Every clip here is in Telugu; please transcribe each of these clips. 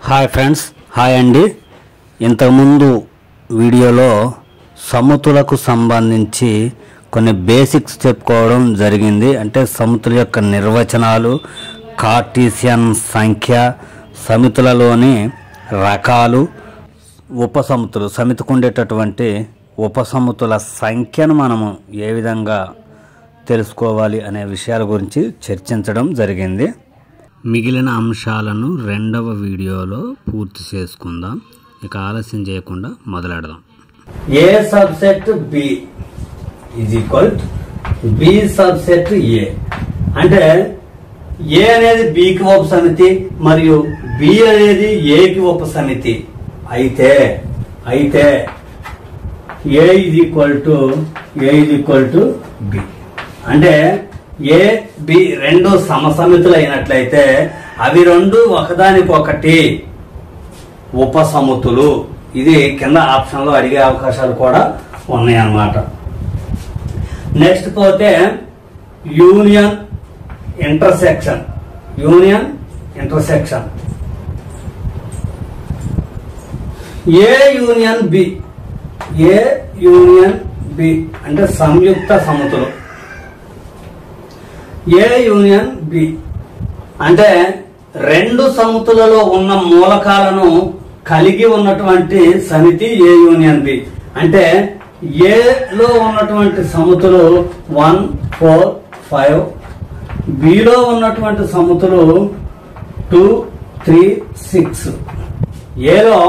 హాయ్ ఫ్రెండ్స్, హాయ్ అండి. ఇంతకుముందు వీడియోలో సముతులకు సంబంధించి కొన్ని బేసిక్స్ చెప్పుకోవడం జరిగింది. అంటే సముతుల యొక్క నిర్వచనాలు, కార్టీసియన్ సంఖ్య, సమితులలోని రకాలు, ఉపసమితులు, సమితికి ఉండేటటువంటి ఉపసమితుల సంఖ్యను మనము ఏ విధంగా తెలుసుకోవాలి అనే విషయాల గురించి చర్చించడం జరిగింది. మిగిలిన అంశాలను రెండవ వీడియోలో పూర్తి చేసుకుందాం. ఇక ఆలస్యం చేయకుండా మొదలెడదాం. A subset B is equal B subset A. అంటే ఏ అనేది బికి ఉపసమితి మరియు బి అనేది ఏకి ఉపసమితి అయితే ఏ ఈజ్ ఈక్వల్ టు బి. అంటే ఏ బి రెండు సమసమితులు అయినట్లయితే అవి రెండు ఒకదానికొకటి ఉపసమితులు. ఇది కింద ఆప్షన్ లో అడిగే అవకాశాలు కూడా ఉన్నాయన్నమాట. నెక్స్ట్ పోతే యూనియన్ ఇంటర్సెక్షన్. ఏ యూనియన్ బి అంటే సంయుక్త సమితులు. ఏ యూనియన్ బి అంటే రెండు సమితులలో ఉన్న మూలకాలను కలిగి ఉన్నటువంటి సమితి ఏ యూనియన్ బి. అంటే ఏలో ఉన్నటువంటి సమితులు 1, 4, 5, బిలో ఉన్నటువంటి సమితులు 2, 3, 6. ఏలో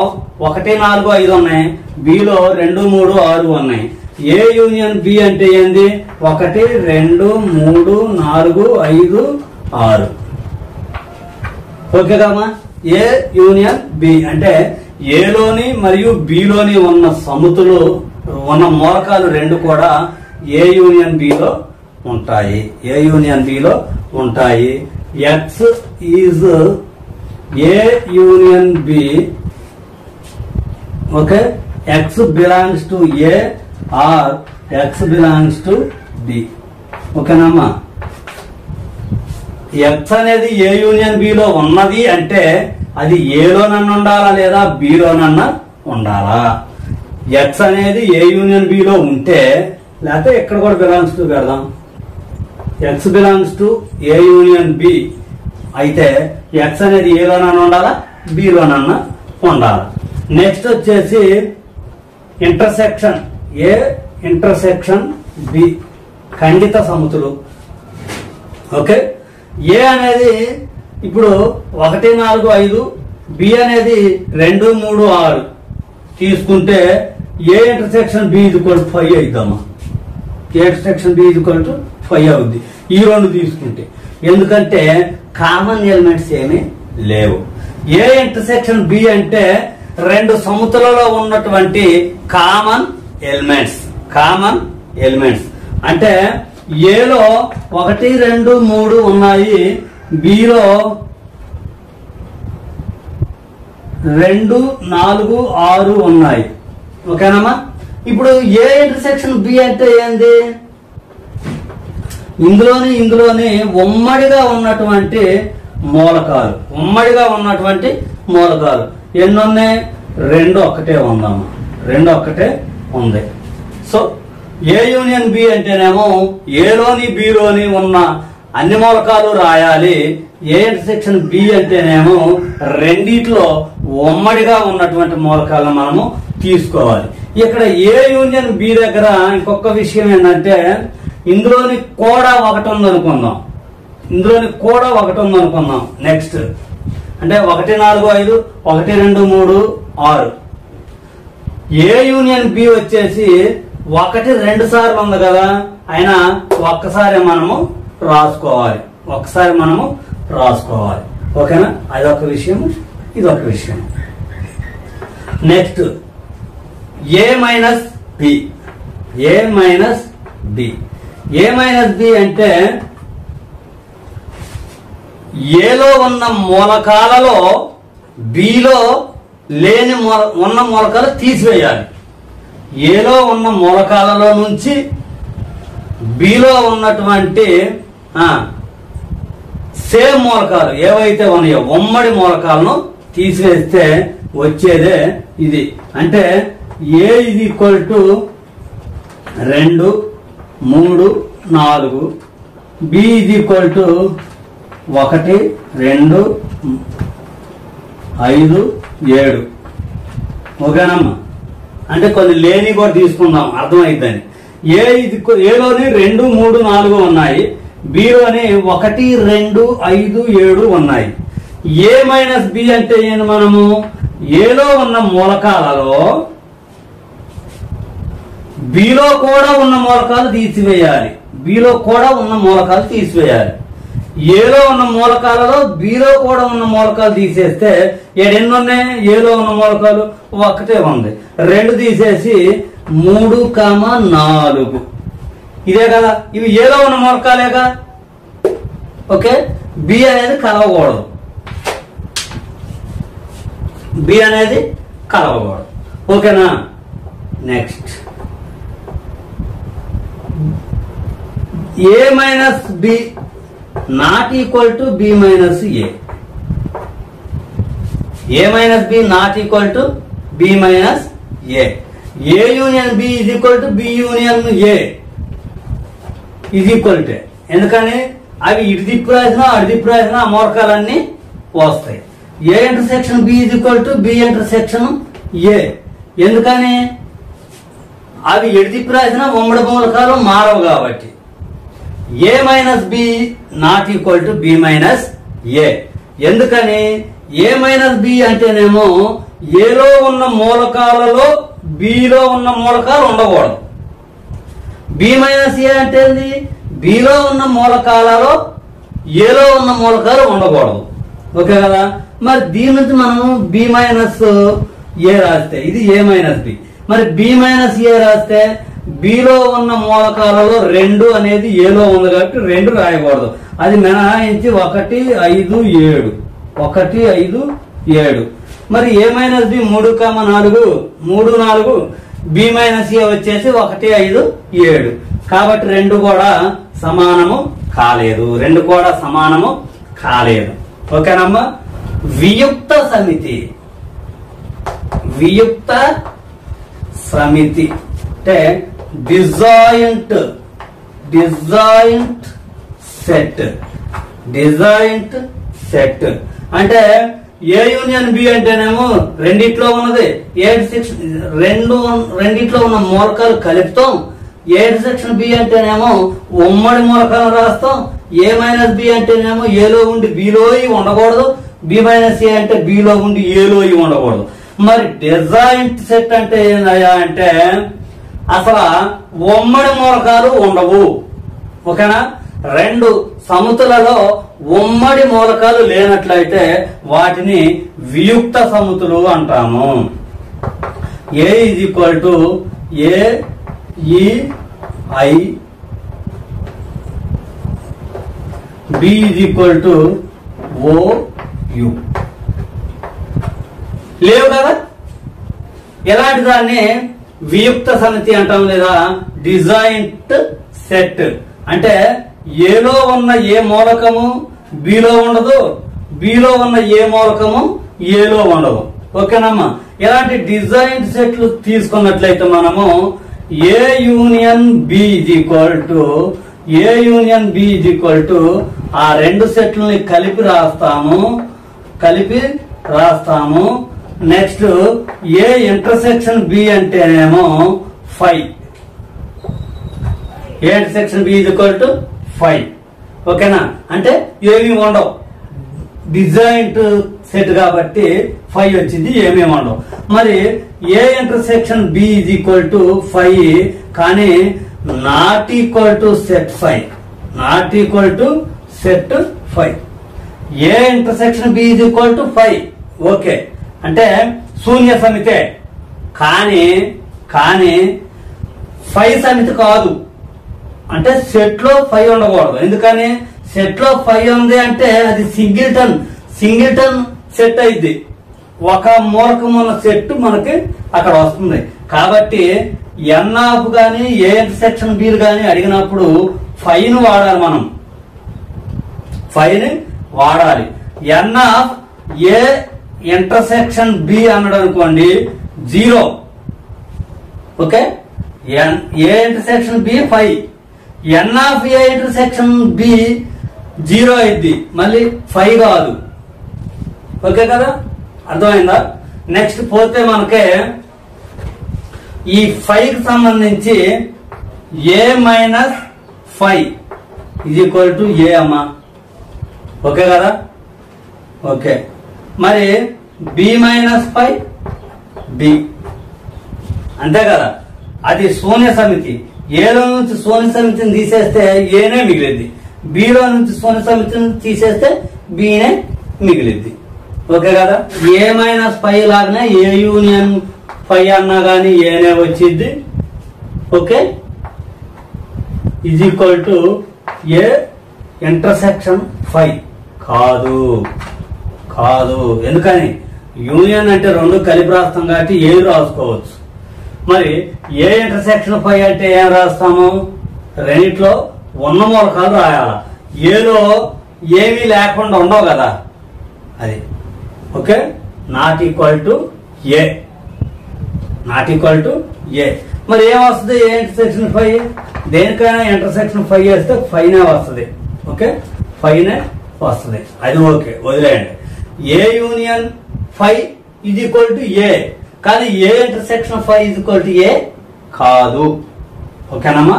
1, 4, 5 ఉన్నాయి, బిలో 2, 3, 6 ఉన్నాయి. ఏ యూనియన్ బి అంటే ఏంది? 1, 2, 3, 4, 5, 6. ఓకే కమ్మా. ఏ యూనియన్ బి అంటే ఏలోని మరియు బిలోని ఉన్న సమితులు ఉన్న మూలకాలు రెండు కూడా ఏ యూనియన్ బిలో ఉంటాయి. X is A union B. Okay, X belongs to A or X belongs to B. ఓకేనమ్మా. ఎక్స్ అనేది ఏ యూనియన్ బిలో ఉన్నది అంటే అది ఏలోనన్నా ఉండాలా లేదా బిలోనన్నా ఉండాలా. ఎక్స్ అనేది ఏ యూనియన్ బిలో ఉంటే, లేకపోతే ఇక్కడ కూడా బిలాంగ్స్ టు పెడదాం. X belongs to A union B అయితే ఎక్స్ అనేది ఏలోనన్నా ఉండాలా, బిలోనన్నా ఉండాలా. నెక్స్ట్ వచ్చేసి ఇంటర్సెక్షన్. ఏ ఇంటర్సెక్షన్ బి ఖండిత సమితులు. ఓకే, ఏ అనేది ఇప్పుడు 1, 4, 5, బి అనేది 2, 3, 6 తీసుకుంటే A intersection B equal to 5 అవుతామా. A intersection B equal to 5 అవుద్ది ఈ రెండు తీసుకుంటే. ఎందుకంటే కామన్ ఎలిమెంట్స్ ఏమీ లేవు. ఏ ఇంటర్సెక్షన్ బి అంటే రెండు సమితులలో ఉన్నటువంటి కామన్ ఎలిమెంట్స్. అంటే ఏలో 1, 2, 3 ఉన్నాయి, బిలో 2, 4, 6 ఉన్నాయి. ఓకేనమ్మా. ఇప్పుడు ఏ ఇంటర్సెక్షన్ బి అంటే ఏంది? ఇందులోని ఉమ్మడిగా ఉన్నటువంటి మూలకాలు. ఎన్ని ఉన్నాయి? 2 ఒక్కటే ఉందమ్మా. 2 ఒక్కటే ఉంది. సో ఏ యూనియన్ బి అంటేనేమో ఏలోని బిలోని ఉన్న అన్ని మూలకాలు రాయాలి. ఏ ఇంటర్సెక్షన్ బి అంటేనేమో రెండిట్లో ఉమ్మడిగా ఉన్నటువంటి మూలకాలను మనము తీసుకోవాలి. ఇక్కడ ఏ యూనియన్ బి దగ్గర ఇంకొక విషయం ఏంటంటే ఇందులోని కూడా ఒకటి ఉందనుకుందాం. నెక్స్ట్ అంటే 1, 4, 5, 1, 2, 3, 6. ఏ యూనియన్ బి వచ్చేసి 1, 2 సార్లు ఉంది కదా, అయినా ఒక్కసారి మనము రాసుకోవాలి. ఓకేనా. అదొక విషయం, ఇదొక విషయం. నెక్స్ట్ ఏ మైనస్ బి అంటే ఏలో ఉన్న మూలకాలలో బిలో లేని ఉన్న మూలకాలు తీసివేయాలి. ఏలో ఉన్న మూలకాలలో నుంచి బిలో ఉన్నటువంటి సేమ్ మూలకాలు ఏవైతే ఉన్నాయో ఉమ్మడి మూలకాలను తీసివేస్తే వచ్చేదే ఇది. అంటే ఏ ఇది ఈక్వల్ టు 2 3 4, బి ఇది ఈక్వల్ టు 1 2 5 7. ఓకేనమ్మా? అంటే కొన్ని లేని కూడా తీసుకుందాం అర్థమైందని. ఏలోని 2 3 4 ఉన్నాయి, బిలోని 1 2 5 7 ఉన్నాయి. ఏ మైనస్ బి అంటే ఏంటి? మనము ఏలో ఉన్న మూలకాలలో బిలో కూడా ఉన్న మూలకాలు తీసివేయాలి. బిలో కూడా ఉన్న మూలకాలు తీసివేయాలి. ఏలో ఉన్న మూలకాలలో బిలో కూడా ఉన్న మూలకాలు తీసేస్తే ఎన్ని ఉన్నాయి? ఏలో ఉన్న మూలకాలు 1 ఉంది. 2 తీసేసి 3, 4. ఇదే కదా, ఇవి ఏలో ఉన్న మూలకాలేగా. ఓకే, బి అనేది కలవకూడదు. బి అనేది కలవకూడదు. ఓకేనా? Next A minus B not equal to B minus A. A minus B not equal to B minus A. A union B is equal to B union A is equal to. ఎందుకని అవి ఇటు దిప్పు రాసినా అటు దిప్పు రాసినా ఆ మూలకాలన్నీ వస్తాయి. A intersection B is equal to B intersection A. ఎందుకని అవి ఎటు దిప్పు రాసినా ఉమ్మడి మూలకాలు మారవు కాబట్టి. A minus B not equal to B minus A. ఎందుకని ఏ మైనస్ బి అంటేనేమో ఏలో ఉన్న మూలకాలలో బిలో ఉన్న మూలకాలు ఉండకూడదు. బి మైనస్ ఏ అంటే ఏంది? బిలో ఉన్న మూలకాలలో ఏలో ఉన్న మూలకాలు ఉండకూడదు. ఓకే కదా? మరి దీని నుంచి మనం బి మైనస్ ఏ రాస్తే ఇది ఏ మైనస్ బి. మరి బి మైనస్ ఏ రాస్తే బిలో ఉన్న మూలకాలలో 2 అనేది ఏలో ఉంది కాబట్టి 2 రాయకూడదు. అది మినహాయించి 1 5 7 1 5 7. మరి ఏ మైనస్ బి 3, 4 3 4, బి మైనస్ ఏ వచ్చేసి 1 5 7. కాబట్టి 2 కూడా సమానము కాలేదు. 2 కూడా సమానము కాలేదు. ఓకేనమ్మా? వియుక్త సమితి. వియుక్త సమితి అంటే డిజాయింట్ సెట్. డిజాయింట్ సెట్ అంటే ఏ యూనియన్ బి అంటేనేమో రెండిట్లో ఉన్నది 8 రెండిట్లో ఉన్న మూలకాలు కలుపుతాం. ఏ సెక్షన్ బి అంటేనేమో ఉమ్మడి మూలకాలు రాస్తాం. ఏ మైనస్ బి అంటేనేమో ఏలో ఉండి బిలో ఉండకూడదు. బి మైనస్ ఏ అంటే బిలో ఉండి ఏలో ఉండకూడదు. మరి డిజాయింట్ సెట్ అంటే ఏందయ్యా అంటే అసలు ఉమ్మడి మూలకాలు ఉండవు. ఓకేనా? 2 సమితులలో ఉమ్మడి మూలకాలు లేనట్లయితే వాటిని వియుక్త సమితులు అంటాము. A is equal to A E I, B is equal to O U. లేవు కదా? ఎలాంటి దాన్ని వియుక్త సమితి అంటాం లేదా డిజాయింట్ సెట్. అంటే ఏలో ఉన్న ఏ మూలకము బిలో ఉండదు, బిలో ఉన్న ఏ మూలకము ఏలో ఉండదు. ఓకేనమ్మా? ఇలాంటి డిజైన్ సెట్లు తీసుకున్నట్లయితే మనము A union B is equal to ఆ 2 సెట్లని కలిపి రాస్తాము. నెక్స్ట్ ఏ ఇంటర్సెక్షన్ బి అంటేనేమో 5. A intersection B is equal to 5. ఓకేనా? అంటే ఏమీ ఉండవు. డిజైన్డ్ సెట్ కాబట్టి 5 వచ్చింది, ఏమేమి ఉండవు. మరి A intersection B is equal to 5 కానీ not equal to set 5. Not equal to set 5. A intersection B is equal to 5. Okay, అంటే శూన్య సమితే. కానీ 5 సమితి కాదు. అంటే సెట్ లో 5 ఉండకూడదు. ఎందుకని సెట్ లో 5 ఉంది అంటే అది సింగిల్టన్ సెట్ అయింది. ఒక మూలకం ఉన్న సెట్ మనకి అక్కడ వస్తుంది. కాబట్టి ఎన్ ఆఫ్ గాని ఏ ఇంటర్సెక్షన్ బి గాని అడిగినప్పుడు 5 వాడాలి. మనం 5 వాడాలి. N of A intersection B అన్నాడు అనుకోండి 0. Okay, A intersection B 5, n of A intersection B 0 అయింది, మళ్ళీ 5 కాదు. ఓకే కదా, అర్థమైందా? నెక్స్ట్ పోతే మనకే ఈ 5 కి సంబంధించి ఏ మైనస్ 5 ఈజ్ ఈక్వల్ టు ఏ అమ్మా. ఓకే కదా, ఓకే. మరి బి మైనస్ 5 బి, అంతే కదా. అది శూన్య సమితి. ఏలో నుంచి శూన్య సమితిని తీసేస్తే ఏనే మిగిలిద్ది, బిలో నుంచి శూన్య సమితిని తీసేస్తే బినే మిగిలిద్ది. ఓకే కదా. ఏ మైనస్ 5 లాగానే ఏ యూనియన్ 5 అన్నా గానీ ఏనే వచ్చింది. Okay, is equal to A intersection 5 కాదు, కాదు. ఎందుకని? యూనియన్ అంటే 2 కలిపి రాస్తాం కాబట్టి ఏ రాసుకోవచ్చు. మరి ఏ ఇంటర్సెక్షన్ 5 అంటే ఏం రాస్తాము? రెండిట్లో ఉన్న మూలకాలు రాయాల. ఏలో ఏమీ లేకుండా ఉండవు కదా, అది. Okay, not equal to A, not equal to A. మరి ఏం వస్తుంది? ఏ ఇంటర్సెక్షన్ 5, దేనికైనా ఇంటర్సెక్షన్ 5 వేస్తే 5నే వస్తుంది. ఓకే, 5నే వస్తుంది, అది ఓకే, వదిలేయండి. A union 5 is equal to A, కానీ A intersection 5 is equal to A కాదు. ఓకేనమ్మా.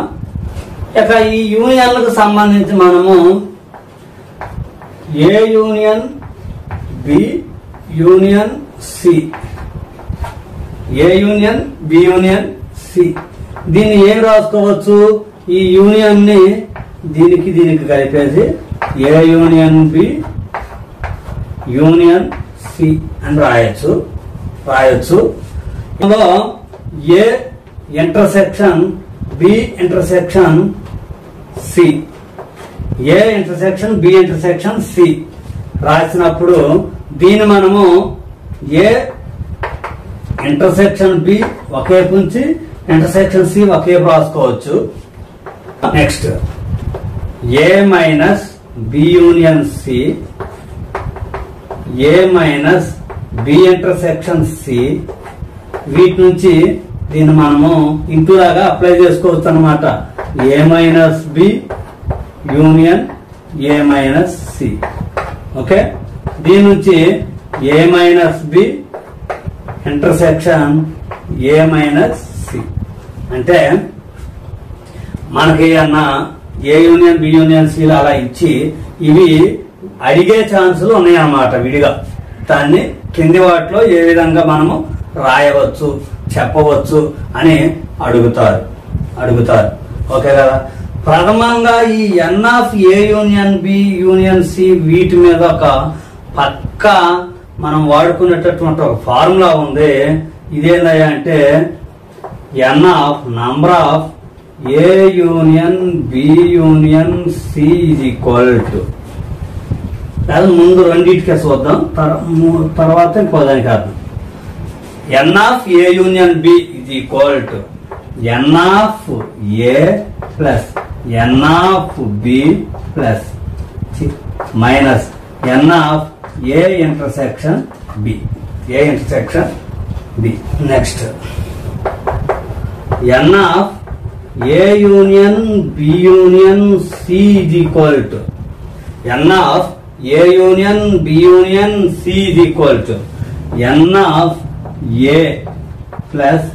ఇక ఈ యూనియన్లకు సంబంధించి మనము A union B union C, A union B union C, దీన్ని ఏం రాసుకోవచ్చు? ఈ యూనియన్ ని దీనికి దీనికి కలిపేసి A union B union C అని రాయొచ్చు. ఇందులో A intersection B intersection C, A intersection B intersection C రాసినప్పుడు దీన్ని మనము ఏ ఇంటర్సెక్షన్ బి ఒకేపు నుంచి ఇంటర్సెక్షన్ సి ఒకేపు రాసుకోవచ్చు. Next A minus B union C, A minus B intersection C, వీటి నుంచి దీన్ని మనము ఇంటూ లాగా అప్లై చేసుకోవచ్చు అనమాట. A minus B union A minus C. Okay, దీని నుంచి A minus B intersection A minus C అంటే మనకి అన్న A union B union C అలా ఇచ్చి ఇవి అడిగే ఛాన్సులు ఉన్నాయన్నమాట విడిగా. దాన్ని కింది వాటిలో ఏ విధంగా మనము రాయవచ్చు, చెప్పవచ్చు అని అడుగుతారు. ఓకే కదా. ప్రథమంగా ఈ N of A union B union C వీటి మీద ఒక పక్క మనం వాడుకునేటటువంటి ఒక ఫార్ములా ఉంది. ఇదేందయ్యా అంటే N of number of A union B union C is equal to, అది ముందు రెండింటికే చూద్దాం, తర్వాత ఇంకోదానికి అర్థం. N of A union B is equal to N of A plus N of B plus minus N of A intersection B, A intersection B. Next N of A union B union C is equal to N of A union B union C is equal to N of A plus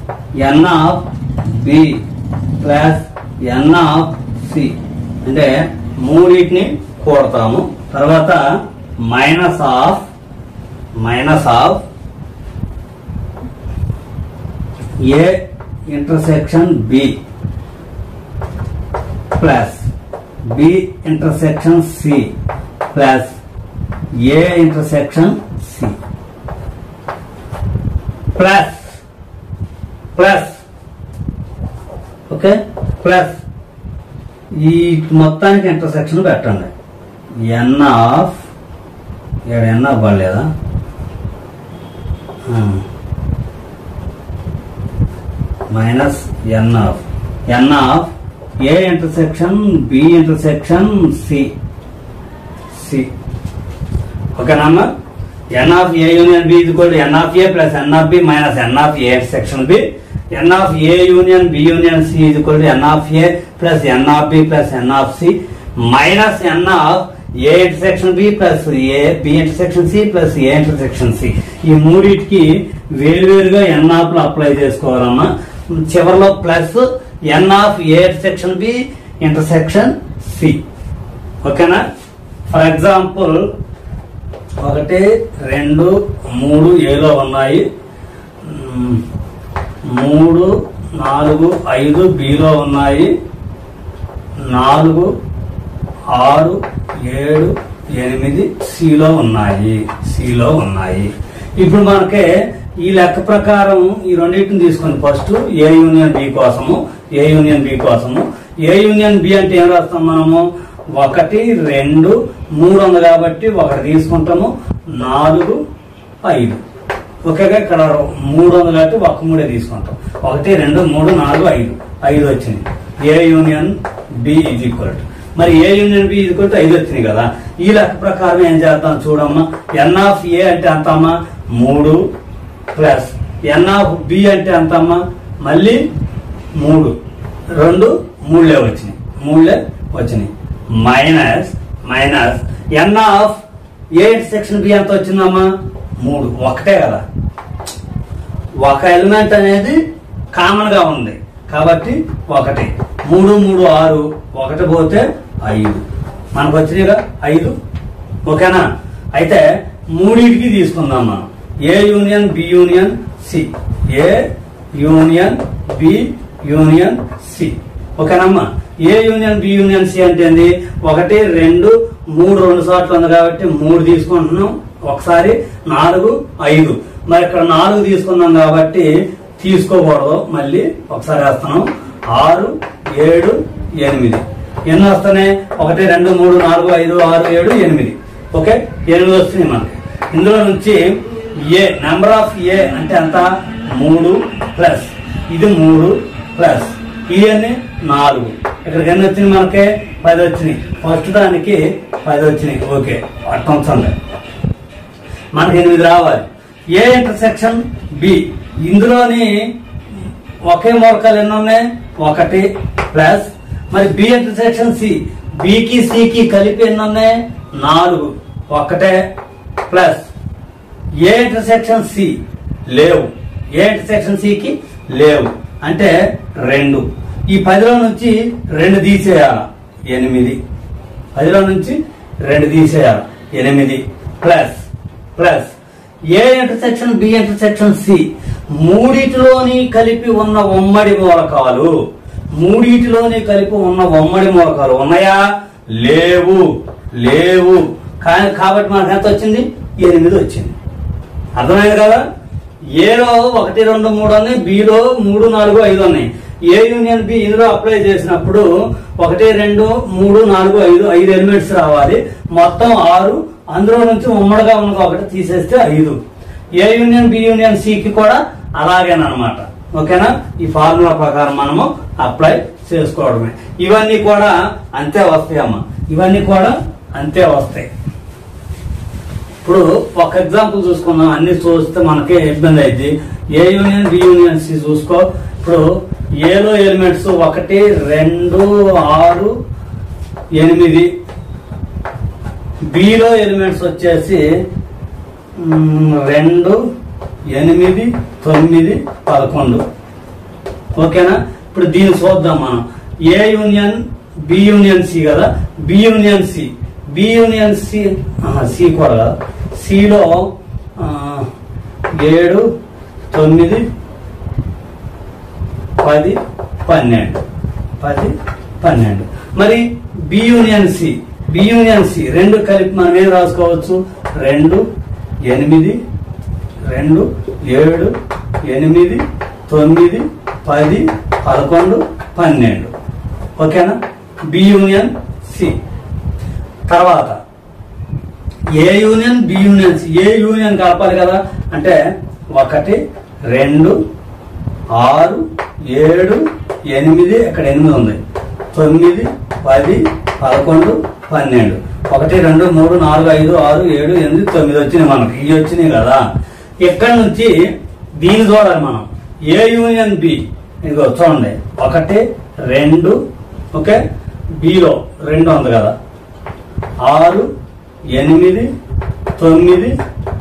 N of B plus N of C. అంటే మూడింటిని కూడతాము. తర్వాత minus of A intersection B plus B intersection C plus A intersection C plus okay plus ఈ మొత్తానికి ఇంటర్సెక్షన్ పెట్టండి. ఎన్ ఆఫ్ ఎన్ ఆఫ్ పడలేదా, minus N of A intersection B intersection C. ఓకేనా. n of a union b is equal to n of a plus n of b minus n of a intersection b. n of a union b union c is equal to n of a plus n of b plus n of c minus n of a intersection b plus a b intersection c plus a intersection c. ఈ మూడింటికి వేరువేరుగా n ఆఫ్ లు అప్లై చేసుకోవాలమ్మా. చివరిలో plus n of a intersection b intersection c. ఓకేనా? ఫర్ ఎగ్జాంపుల్ 1 2 3 ఏలో ఉన్నాయి, 3 4 5 బిలో ఉన్నాయి, 4 6 7 8 సిలో ఉన్నాయి. ఇప్పుడు మనకి ఈ లెక్క ప్రకారం ఈ రెండింటిని తీసుకుని ఫస్ట్ ఏ యూనియన్ బి కోసము ఏ యూనియన్ బి అంటే ఏం రాస్తాం మనము? 1 2 3 ఉంది కాబట్టి 1 తీసుకుంటాము, 4 5. ఓకేగా, ఇక్కడ 3 ఉంది కాబట్టి 1 3 తీసుకుంటాం. 1 2 3 4 5 వచ్చింది. A union B is equal to, మరి A union B is equal to 5 వచ్చింది కదా. ఈ లెక్క ప్రకారం ఏం చేద్దాం చూడమ్మా. ఎన్ ఆఫ్ ఏ అంటే ఎంతమ్మా? 3 ప్లస్ ఎన్ ఆఫ్ బి అంటే ఎంతమ్మా? మళ్ళీ 3 2 3 వచ్చినాయి minus N of A intersection B ఎంత వచ్చిందమ్మా? 3. ఒకటే కదా, ఒక ఎలిమెంట్ అనేది కామన్ గా ఉంది కాబట్టి 1 3 3 6 1 పోతే 5 మనకు వచ్చినాయిగా 5. ఓకేనా? అయితే మూడింటికి తీసుకుందాం మనం. ఏ union B union C, A union B union C. ఓకేనమ్మా? ఏ యూనియన్ బి యూనియన్ సి అంటే 1 2 3 2 సార్లు ఉంది కాబట్టి 3 తీసుకుంటున్నాం ఒకసారి, 4 5. మరి ఇక్కడ 4 తీసుకున్నాం కాబట్టి తీసుకోకూడదు, మళ్ళీ ఒకసారి వేస్తున్నాం. 6 7 8 ఎన్ని వస్తున్నాయి? 1 2 3 4 5 6 7 8. ఓకే, 8 వస్తున్నాయి మనకి. ఇందులో నుంచి ఏ నెంబర్ ఆఫ్ ఏ అంటే ఎంత? 3 ప్లస్ ఇది 3 ప్లస్ ఇవన్నీ 4. ఇక్కడికి ఎన్ని వచ్చినాయి మనకి? 10 వచ్చినాయి. ఫస్ట్ దానికి 10 వచ్చినాయి. ఓకే, అర్థం మనకి 8 రావాలి. ఏ ఇంటర్సెక్షన్ బి, ఇందులోని ఒకే మూలకాలు ఎన్ని ఉన్నాయి? 1 ప్లస్ మరి బి ఇంటర్సెక్షన్ సి, బికి సికి కలిపి ఎన్ని ఉన్నాయి? 4. 1 ప్లస్ ఏ ఇంటర్సెక్షన్ సి లేవు, ఏ ఇంటర్సెక్షన్ సికి లేవు అంటే 2. ఈ 10లో నుంచి 2 తీసేయాలి 8. 10లో నుంచి 2 తీసేయాలి 8 plus A intersection B intersection C, మూడిటిలోని కలిపి ఉన్న ఉమ్మడి మూలకాలు, ఉన్నాయా? లేవు. కాబట్టి మనకు ఎంత వచ్చింది? 8 వచ్చింది. అర్థమైంది కదా? ఏలో 1 2 3 ఉన్నాయి, బిలో 3 4 5 ఉన్నాయి. ఏ యూనియన్ బి ఇందులో అప్లై చేసినప్పుడు 1 2 3 4 5 ఎలిమెంట్స్ రావాలి. మొత్తం 6. అందులో నుంచి ఉమ్మడిగా ఉన్న 1 తీసేస్తే 5. ఏ యూనియన్ బి యూనియన్ సికి కూడా అలాగేనమాట. ఓకేనా? ఈ ఫార్ములా ప్రకారం మనము అప్లై చేసుకోవడమే. ఇవన్నీ కూడా అంతే వస్తాయి అమ్మా, ఇవన్నీ కూడా అంతే వస్తాయి. ఇప్పుడు ఒక ఎగ్జాంపుల్ చూసుకుందాం. అన్ని చూస్తే మనకి ఇబ్బంది అయింది. ఏ యూనియన్ బి యూనియన్ సి చూసుకో. ఇప్పుడు ఏలో ఎలిమెంట్స్ 1 2 6 8, బిలో ఎలిమెంట్స్ వచ్చేసి 2 8 9 11. ఓకేనా? ఇప్పుడు దీన్ని చూద్దాం మనం. ఏ యూనియన్ బి యూనియన్ సి కదా, బి యూనియన్ సి సి కూడా సిలో 7 9 10 12. మరి బి యూనియన్ సి 2 కలిపి మనం ఏం రాసుకోవచ్చు? 2 8 2 7 8 9 10 11 12. ఓకేనా? B union C. తర్వాత A union B union C, A union కలపాలి కదా అంటే 1 2 6 7 8, ఇక్కడ 8 ఉంది, 9 10 11, 12. 1, 2, 3, 4, 5, 6, 7, 8, 9 వచ్చినాయి మనకి. ఇవి వచ్చినాయి కదా. ఇక్కడ నుంచి దీన్ని చూడాలి మనం. ఏ యూనియన్ బి, ఇదిగో చూడండి, 1, 2, ఓకే, బిలో 2 ఉంది కదా, 6, 8, 9,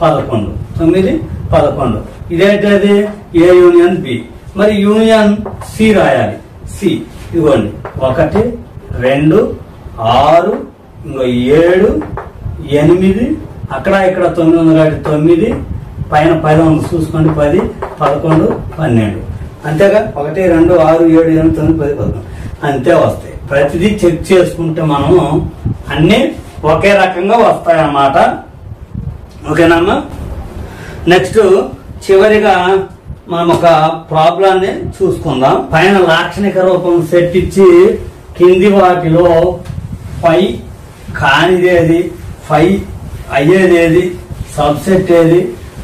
11. 9, 11. ఇదేంటది? ఏ యూనియన్ బి. మరి యూనియన్ సి రాయాలి. సి ఇదిగోండి, 1, 2, 6, ఇంకో 7, 8, అక్కడ ఇక్కడ 9 ఉంది కాబట్టి 9, పైన 10 ఉంది చూసుకోండి, 10, 11, 12. అంతేగా? 1, 2, 6, 7, 8, 9, 10, 11 అంతే వస్తాయి. ప్రతిదీ చెక్ చేసుకుంటే మనము అన్ని ఒకే రకంగా వస్తాయన్నమాట. ఓకేనమ్మా. నెక్స్ట్ చివరిగా మనం ఒక ప్రాబ్లాన్ని చూసుకుందాం. పైన లాక్షణిక రూపం సెట్ ఇచ్చి కింది వాటిలో పై కానిదేది, పై అయ్యేదేది, సబ్సెట్ ఏది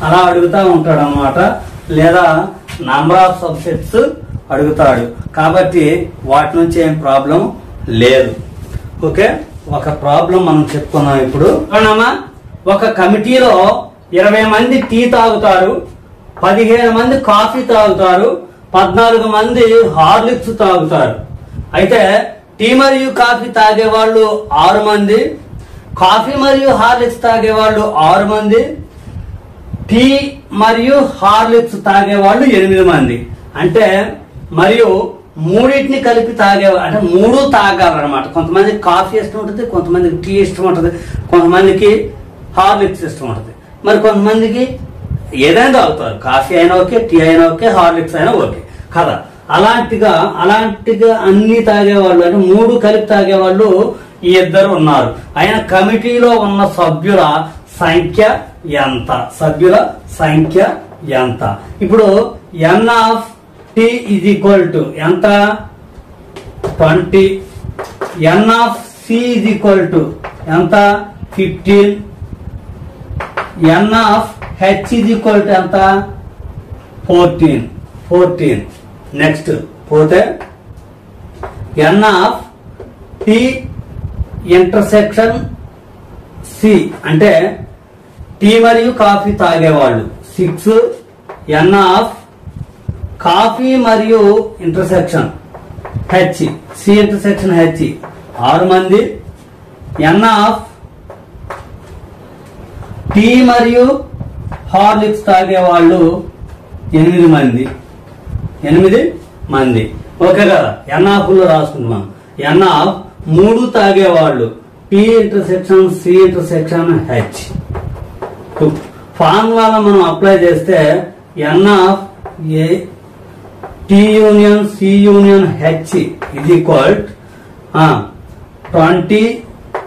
అలా అడుగుతా ఉంటాడు అన్నమాట. లేదా నంబర్ ఆఫ్ సబ్సెట్స్ అడుగుతాడు. కాబట్టి వాటి నుంచి ఏం ప్రాబ్లం లేదు. ఓకే, ఒక ప్రాబ్లం మనం చెప్పుకున్నాం ఇప్పుడు. ఒక కమిటీలో 20 మంది టీ తాగుతారు, 15 మంది కాఫీ తాగుతారు, 14 మంది హార్లిక్స్ తాగుతారు. అయితే టీ మరియు కాఫీ తాగేవాళ్ళు 6 మంది, కాఫీ మరియు హార్లిక్స్ తాగేవాళ్ళు 6 మంది, టీ మరియు హార్లిక్స్ తాగేవాళ్ళు 8 మంది. అంటే మరియు మూడింటిని కలిపి అంటే 3 తాగాలన్నమాట. కొంతమందికి కాఫీ ఇష్టం ఉంటుంది, కొంతమందికి టీ ఇష్టం ఉంటుంది, కొంతమందికి హార్లిక్స్ ఇష్టం ఉంటుంది, మరి కొంతమందికి ఏదైనా తాగుతారు. కాఫీ అయినా ఓకే, టీ అయినా ఓకే, హార్లిక్స్ అయినా ఓకే కదా. అలాంటిగా అన్ని తాగేవాళ్ళు అంటే 3 కలిపి తాగేవాళ్ళు ఈ 2 ఉన్నారు. అయిన కమిటీలో ఉన్న సభ్యుల సంఖ్య ఎంత? సభ్యుల సంఖ్య ఎంత? ఇప్పుడు N of T is equal to ఎంత? 20. N of C is equal to ఎంత? 15. N of H is equal to ఎంత? 14. నెక్స్ట్ పోతే N of T intersection C అంటే టీ మరియు కాఫీ తాగేవాళ్ళు 6. ఎన్ ఆఫ్ కాఫీ మరియు intersection H, C intersection H 6 మంది. ఎన్ ఆఫ్ టీ మరియు హార్లిక్స్ తాగేవాళ్ళు 8 మంది. 8 మంది. ఓకే కదా. ఎన్ ఆఫ్ లో రాసుకుంటున్నాం. ఎన్ ఆఫ్ 3 తాగేవాళ్ళు T intersection C intersection H. Formula మనం అప్లై చేస్తే N of A T union C union H ఇది ఈక్వల్ 20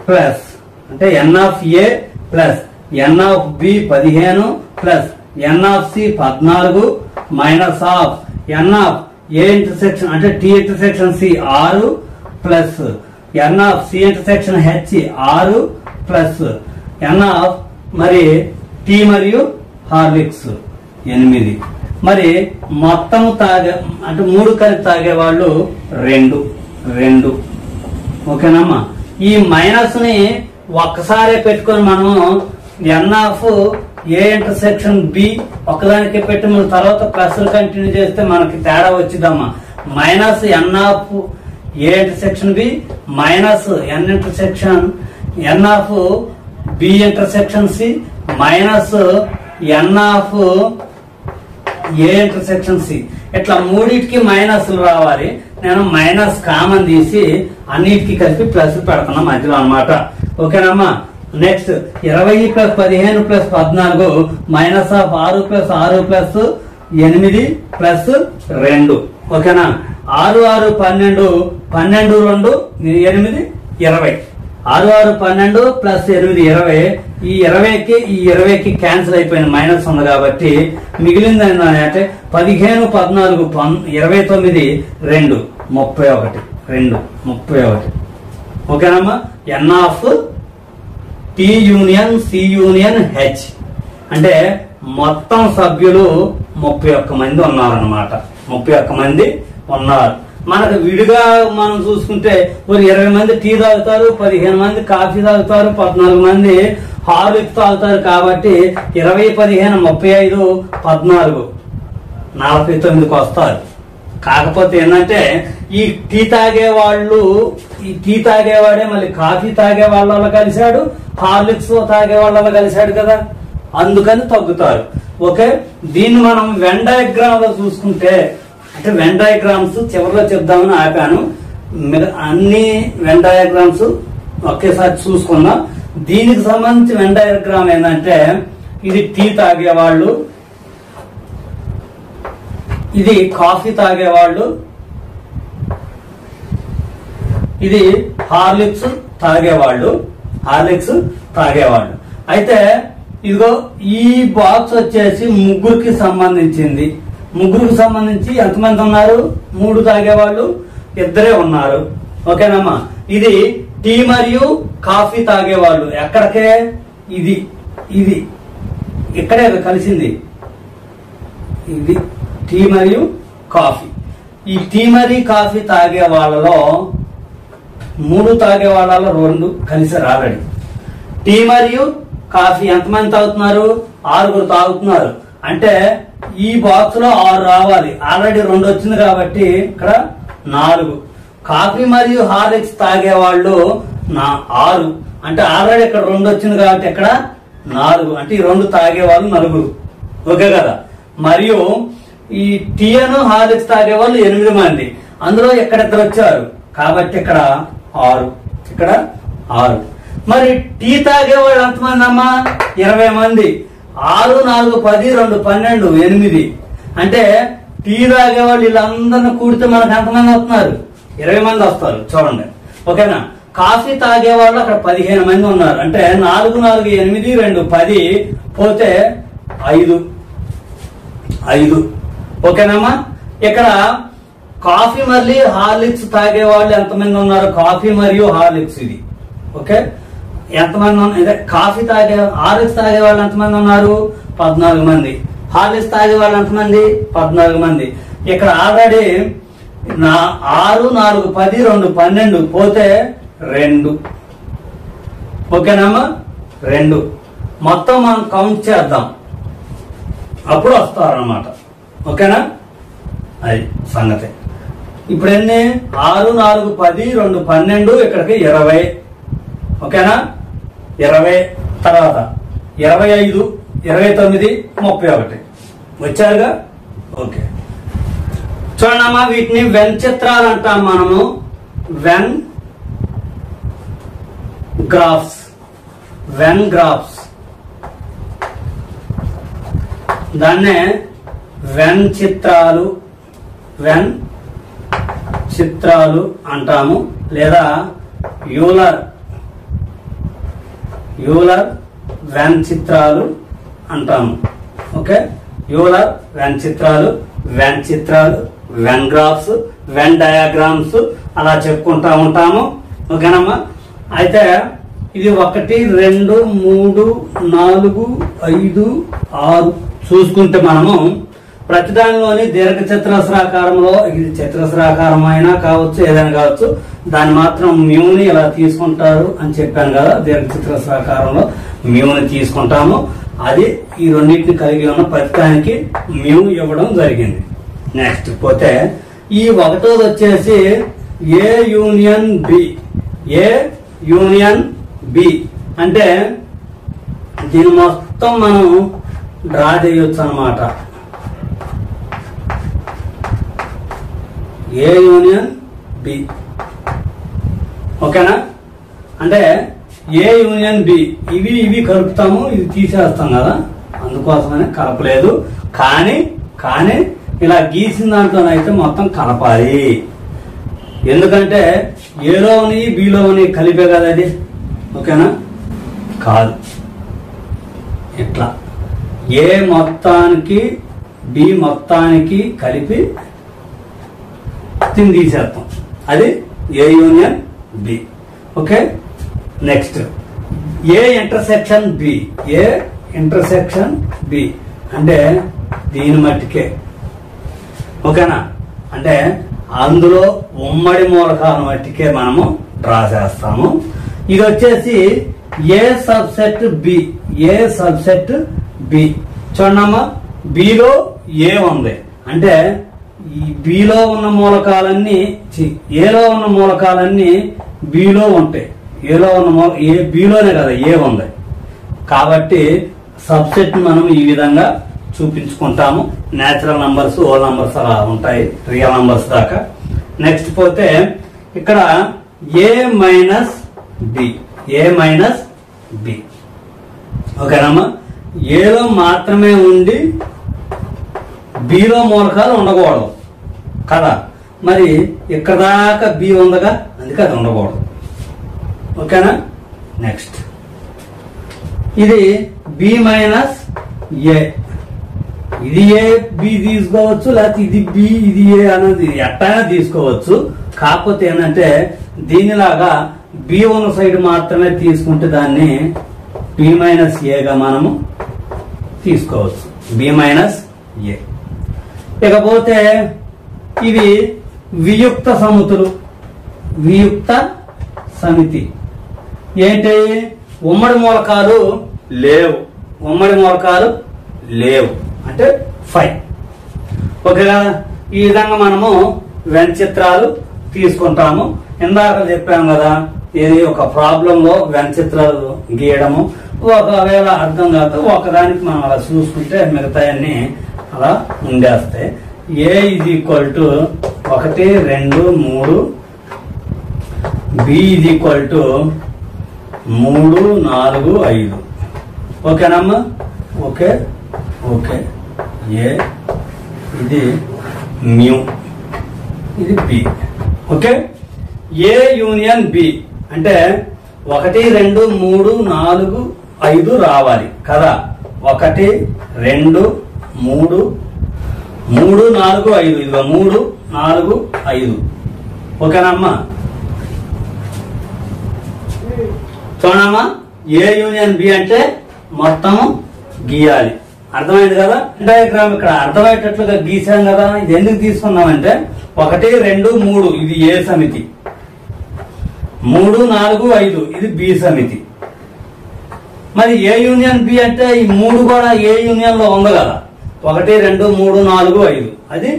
ప్లస్ అంటే N of A plus N of B 15 plus N of C 14 minus of N of A intersection అంటే T intersection C 6 plus N of C intersection H 6 plus N of మరి టీ మరియు హార్లిక్స్ 8. మరి మొత్తం అంటే 3 కలిపి తాగేవాళ్ళు 2. ఓకేనమ్మా. ఈ మైనస్ ని ఒక్కసారే పెట్టుకొని మనము ఎన్ ఆఫ్ ఏ ఇంటర్సెక్షన్ బి ఒకదానికి పెట్టి మనం తర్వాత ప్లస్ కంటిన్యూ చేస్తే మనకి తేడా వచ్చిందమ్మా. Minus N of A intersection B minus N of B intersection C minus N of A intersection C. ఇట్లా మూడింటికి మైనస్లు రావాలి. నేను మైనస్ కామన్ తీసి అన్నిటికి కలిపి ప్లస్ పెడుతున్నా మధ్యలో అన్నమాట. ఓకేనమ్మా. Next 20 plus 15 plus 14 minus of 6 plus 6 plus 8 plus 2. ఓకేనా. 6 6 12 12 2 8 20. 6 6 12 ప్లస్ 8 20. ఈ 20కి క్యాన్సిల్ అయిపోయింది, మైనస్ ఉంది కాబట్టి మిగిలింది అంటే 15 14 29 2 31. ఓకేనమ్మా. N of T union C union H అంటే మొత్తం సభ్యులు 31 మంది ఉన్నారన్నమాట. 31 మంది ఉన్నారు. మనకు విడిగా మనం చూసుకుంటే ఒక 20 మంది టీ తాగుతారు, 15 మంది కాఫీ తాగుతారు, 14 మంది హార్లిక్స్ తాగుతారు. కాబట్టి 20, 15, 35, 14, 49కి వస్తారు. కాకపోతే ఏంటంటే ఈ టీ తాగేవాడే మళ్ళీ కాఫీ తాగే వాళ్ళలో కలిశాడు, హార్లిక్స్ తాగే వాళ్ళలో కలిశాడు కదా, అందుకని తగ్గుతారు. ఓకే, దీన్ని మనం వెన్ డయాగ్రామ్ లో చూసుకుంటే, అంటే వెన్ డయాగ్రామ్స్ చివరిలో చెప్దామని ఆపాను. అన్ని వెన్ డయాగ్రామ్స్ ఒకేసారి చూసుకుందాం. దీనికి సంబంధించి వెన్ డయాగ్రామ్ ఏంటంటే, ఇది టీ తాగేవాళ్ళు, ఇది కాఫీ తాగేవాళ్ళు, ఇది హార్లిక్స్ తాగేవాళ్ళు. అయితే ఇదిగో ఈ బాక్స్ వచ్చేసి ముగ్గురికి సంబంధించింది. ముగ్గురికి సంబంధించి ఎంతమంది ఉన్నారు? 3 తాగేవాళ్ళు, 2 ఉన్నారు. ఓకేనమ్మా. ఇది టీ మరియు కాఫీ తాగేవాళ్ళు. ఎక్కడికే ఇది ఇక్కడే కలిసింది. ఇది టీ మరియు కాఫీ. ఈ టీ మరియు కాఫీ తాగే వాళ్ళలో 3 తాగే వాళ్ళలో 2 కలిసారు ఆల్రెడీ. టీ మరియు కాఫీ ఎంతమంది తాగుతున్నారు? 6 తాగుతున్నారు. అంటే ఈ బాక్స్ లో 6 రావాలి. ఆల్రెడీ 2 వచ్చింది కాబట్టి ఇక్కడ 4. కాఫీ మరియు హార్లిక్స్ తాగే వాళ్ళు 6, అంటే ఆల్రెడీ ఇక్కడ 2 వచ్చింది కాబట్టి ఇక్కడ 4, అంటే ఈ 2 తాగే వాళ్ళు 4. ఓకే కదా. మరియు ఈ టీ అను హార్లిక్స్ తాగే వాళ్ళు 8 మంది. అందులో ఇద్దరు వచ్చారు కాబట్టి ఇక్కడ 6, ఇక్కడ 6. మరి టీ తాగే వాళ్ళు ఎంతమంది అమ్మా? 20 మంది. 6, 4, 10, 2, 12, 8. అంటే టీ తాగే వాళ్ళు వీళ్ళందరినీ కూడితే మనకు ఎంతమంది వస్తున్నారు? 20 మంది వస్తారు. చూడండి. ఓకేనా. కాఫీ తాగే వాళ్ళు అక్కడ 15 మంది ఉన్నారు. అంటే 4, 4, 8, 2, 10 పోతే 5. ఓకేనమ్మా. ఇక్కడ కాఫీ మరియు హార్లిక్స్ తాగే వాళ్ళు ఎంతమంది ఉన్నారు? కాఫీ మరియు హార్లిక్స్ ఇది. ఓకే, ఎంతమంది కాఫీ హార్లిక్స్ తాగే వాళ్ళు ఎంతమంది ఉన్నారు? 14 మంది. హార్లిక్స్ తాగే వాళ్ళు ఎంతమంది? 14 మంది. ఇక్కడ ఆల్రెడీ 6, 4, 10, 2, 12 పోతే 2. ఓకేనమ్మా, 2. మొత్తం మనం కౌంట్ చేద్దాం, అప్పుడు వస్తారన్నమాట. ఓకేనా, అది సంగతి. ఇప్పుడు ఎన్ని? 6, 4, 10, 2, 12, ఇక్కడికి 20. ఓకేనా, 20 తర్వాత 25, 29, 31 వచ్చారుగా. ఓకే, చూడమ్మా, వీటిని వెన్ చిత్రాలు అంటాం మనము. When graphs. దాన్నే వెన్ చిత్రాలు అంటాము, లేదా యూలర్ వెన్ చిత్రాలు అంటాము. ఓకే, యూలర్ వెన్ చిత్రాలు, వెన్ గ్రాఫ్స్, వెన్ డయాగ్రామ్స్ అలా చెప్పుకుంటా ఉంటాము. ఓకేనమ్మా. అయితే ఇది 1, 2, 3, 4, 5, 6 చూసుకుంటే మనము ప్రతిదానిలోని దీర్ఘ చతురస్రాకారంలో, ఇది చతురస్రాకారం అయినా కావచ్చు, ఏదైనా కావచ్చు, దాన్ని మాత్రం మ్యూని ఇలా తీసుకుంటారు అని చెప్పాను కదా. దీర్ఘ చతురస్రాకారంలో మ్యూని తీసుకుంటాము. అది ఈ రెండింటిని కలిగి ఉన్న ప్రతిదానికి మ్యూ ఇవ్వడం జరిగింది. నెక్స్ట్ పోతే ఈ 1వ వచ్చేసి ఏ యూనియన్ బి అంటే దీని మొత్తం మనం డ్రా చేయొచ్చు అన్నమాట. ఏ యూనియన్ బి. ఓకేనా, అంటే ఏ యూనియన్ బి, ఇవి కలుపుతాము, ఇది తీసేస్తాం కదా, అందుకోసమనే కలపలేదు. కానీ ఇలా గీసిన దాంట్లోనైతే మొత్తం కలపాలి. ఎందుకంటే ఏలో ఉన్నాయి బిలో ఉన్నాయి కలిపే కదా అది. ఓకేనా, కాదు, ఇట్లా ఏ మొత్తానికి బి మొత్తానికి కలిపి తీసేస్తాం, అది A union B. Okay, next A intersection B అంటే దీని మట్టికే. ఓకేనా, అంటే అందులో ఉమ్మడి మూలకాలను మట్టికే మనము డ్రా చేస్తాము. ఇది వచ్చేసి ఏ సబ్సెట్ బి, ఏ సబ్సెట్ బి. చూడమ్మా, బిలో ఏ ఉంది అంటే ఈ బిలో ఉన్న మూలకాలన్నీ ఏలో ఉన్న మూలకాలన్నీ బిలో ఉంటాయి. ఏలో ఉన్న బిలోనే కదా ఏ ఉంది కాబట్టి సబ్సెట్ మనం ఈ విధంగా చూపించుకుంటాము. నేచురల్ నంబర్స్, హోల్ నంబర్స్ అలా ఉంటాయి, రియల్ నంబర్స్ దాకా. నెక్స్ట్ పోతే ఇక్కడ ఏ minus B, A minus B. ఓకేనమ్మా, ఏలో మాత్రమే ఉండి బిలో మూలకాలు ఉండకూడదు కదా. మరి ఇక్కడ దాకా బి ఉందగా, అందుకే అది ఉండకూడదు. ఓకేనా. నెక్స్ట్ ఇది బి మైనస్ ఏ. ఇది ఏ బి తీసుకోవచ్చు, లేకపోతే ఇది బి ఇది ఏ అనేది ఎట్టైనా తీసుకోవచ్చు. కాకపోతే ఏంటంటే దీనిలాగా బి ఉన్న సైడ్ మాత్రమే తీసుకుంటే దాన్ని బి మైనస్ ఏగా మనము తీసుకోవచ్చు. బి మైనస్ ఏ. ఇకపోతే ఇవి వియుక్త సమితులు. వియుక్త సమితి ఏంటి? ఉమ్మడి మూలకాలు లేవు, ఉమ్మడి మూలకాలు లేవు అంటే 5. ఓకే కదా. ఈ విధంగా మనము వెంచిత్రాలు తీసుకుంటాము. ఇందాక చెప్పాము కదా, ఇది ఒక ప్రాబ్లం లో వెంచిత్రాలు గీయడము. ఒకవేళ అర్థం కాదు ఒకదానికి మనం అలా చూసుకుంటే మిగతాయన్ని అలా ఉండేస్తాయి. A is equal to 1 2 3, B is equal to 3 4 5. ఓకేనమ్మా. Okay okay. ఏ ఇది మ్యూ, ఇది బి. ఓకే. ఏ యూనియన్ బి అంటే 1 2 3 4 5 రావాలి కదా. 1 2 3 3 4 5, ఇదిగో 3 4 5. ఓకేనమ్మా. చూడమ్మా, ఏ యూనియన్ బి అంటే మొత్తం గీయాలి. అర్థమైంది కదా. డయాగ్రామ్ ఇక్కడ అర్థమయ్యేటట్లుగా గీసాం కదా. ఇది ఎందుకు తీసుకున్నామంటే 1 2 3 ఇది ఏ సమితి, 3 4 5 ఇది బి సమితి. మరి ఏ యూనియన్ బి అంటే ఈ 3 కూడా ఏ యూనియన్ లో ఉంది కదా. 1 2 3 4 5 అది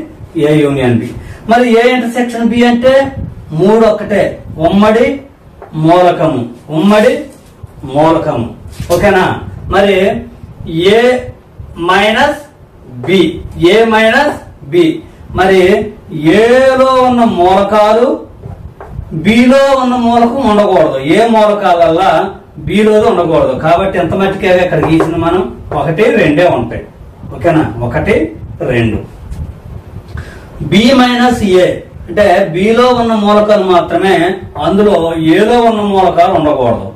ఏ యూనియన్ బి. మరి ఏ ఇంటర్సెక్షన్ బి అంటే 3 ఒకటే, ఉమ్మడి మూలకము, ఉమ్మడి మూలకము. ఓకేనా. మరి ఏ minus B, A minus B. మరి ఏలో ఉన్న మూలకాలు బిలో ఉన్న మూలకం ఉండకూడదు. ఏ మూలకాలల్లా బిలో ఉండకూడదు. కాబట్టి ఎంత మట్టికే ఇక్కడ గీసిన మనం 1 2 ఉంటాయి. ఓకేనా. 1 2. బి మైనస్ ఏ అంటే బిలో ఉన్న మూలకాలు మాత్రమే, అందులో ఏలో ఉన్న మూలకాలు ఉండకూడదు.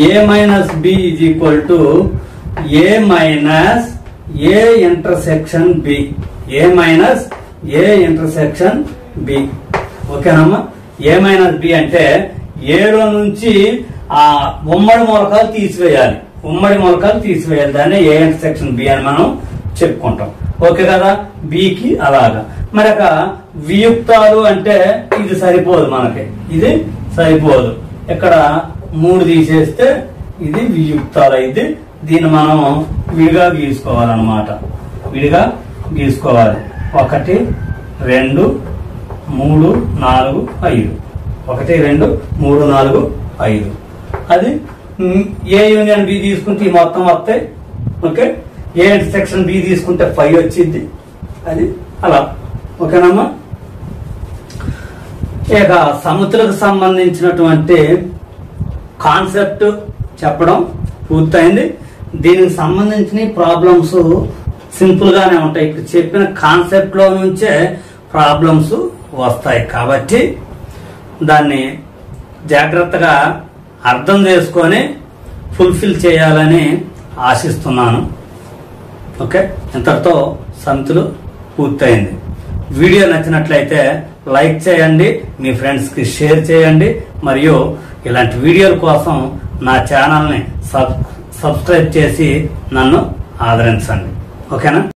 A minus B is equal to A minus A intersection B, A minus A intersection B. ఓకేనమ్మా. ఏ మైనస్ బి అంటే ఏలో నుంచి ఆ ఉమ్మడి మూలకాలు తీసివేయాలి, ఉమ్మడి మూలకాలు తీసివేయాలి. దాన్ని ఏ ఇంటర్సెక్షన్ బి అని మనం చెప్పుకుంటాం. ఓకే కదా. బికి అలాగా. మరి వియుక్తాలు అంటే ఇది సరిపోదు మనకి, ఇది సరిపోదు. ఇక్కడ 3 తీసేస్తే ఇది వియుక్తాలు అయితే దీన్ని మనం విడిగా గీసుకోవాలన్నమాట. విడిగా గీసుకోవాలి. 1 2 3 4 5, 1 2 3 4 5. అది ఏ యూనియన్ బి తీసుకుంటే ఈ మొత్తం వస్తాయి. ఓకే. ఏ ఇంటర్సెక్షన్ బి తీసుకుంటే 5 వచ్చింది. అది అలా. ఓకేనమ్మా. ఇక సమితులకు సంబంధించినటువంటి కాన్సెప్ట్ చెప్పడం పూర్తయింది. దీనికి సంబంధించిన ప్రాబ్లమ్స్ సింపుల్ గానే ఉంటాయి. ఇప్పుడు చెప్పిన కాన్సెప్ట్ లో నుంచే ప్రాబ్లమ్స్ వస్తాయి కాబట్టి దాన్ని జాగ్రత్తగా అర్థం చేసుకొని ఫుల్ఫిల్ చేయాలని ఆశిస్తున్నాను. ఓకే. ఇంతటితో సమితులు పూర్తయింది. వీడియో నచ్చినట్లయితే లైక్ చేయండి, మీ ఫ్రెండ్స్ కి షేర్ చేయండి, మరియు ఇలాంటి వీడియోల కోసం నా ఛానల్ని సబ్స్క్రైబ్ చేసి నన్ను ఆదరించండి. ఓకేనా.